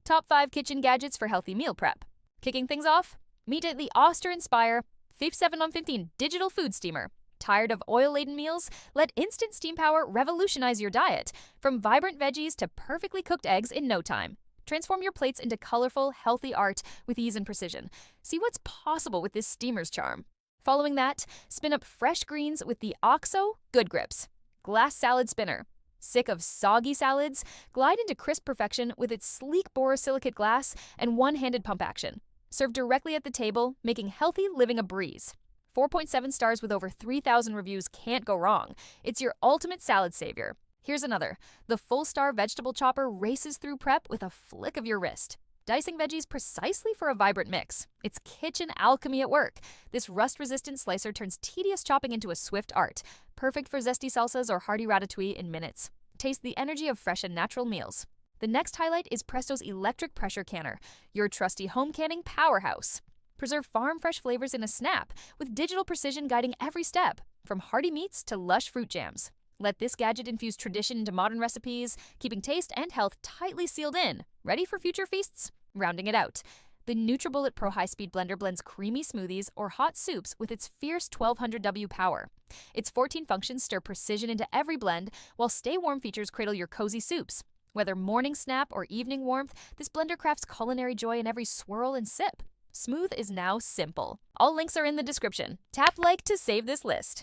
Top 5 kitchen gadgets for healthy meal prep. Kicking things off, meet at the Oster-inspired 57 on 15 digital food steamer. Tired of oil-laden meals? Let instant steam power revolutionize your diet. From vibrant veggies to perfectly cooked eggs in no time. Transform your plates into colorful, healthy art with ease and precision. See what's possible with this steamer's charm. Following that, spin up fresh greens with the OXO Good Grips Glass Salad Spinner. Sick of soggy salads? Glide into crisp perfection with its sleek borosilicate glass and one-handed pump action. Serve directly at the table, making healthy living a breeze. 4.7 stars with over 3,000 reviews can't go wrong. It's your ultimate salad savior. Here's another. The Fullstar vegetable chopper races through prep with a flick of your wrist. Dicing veggies precisely for a vibrant mix. It's kitchen alchemy at work. This rust-resistant slicer turns tedious chopping into a swift art. Perfect for zesty salsas or hearty ratatouille in minutes. Taste the energy of fresh and natural meals. The next highlight is Presto's electric pressure canner, your trusty home canning powerhouse. Preserve farm-fresh flavors in a snap, with digital precision guiding every step, from hearty meats to lush fruit jams. Let this gadget infuse tradition into modern recipes, keeping taste and health tightly sealed in. Ready for future feasts? Rounding it out, the NutriBullet Pro High-Speed Blender blends creamy smoothies or hot soups with its fierce 1200W power. Its 14 functions stir precision into every blend, while Stay Warm features cradle your cozy soups. Whether morning snap or evening warmth, this blender crafts culinary joy in every swirl and sip. Smooth is now simple. All links are in the description. Tap like to save this list.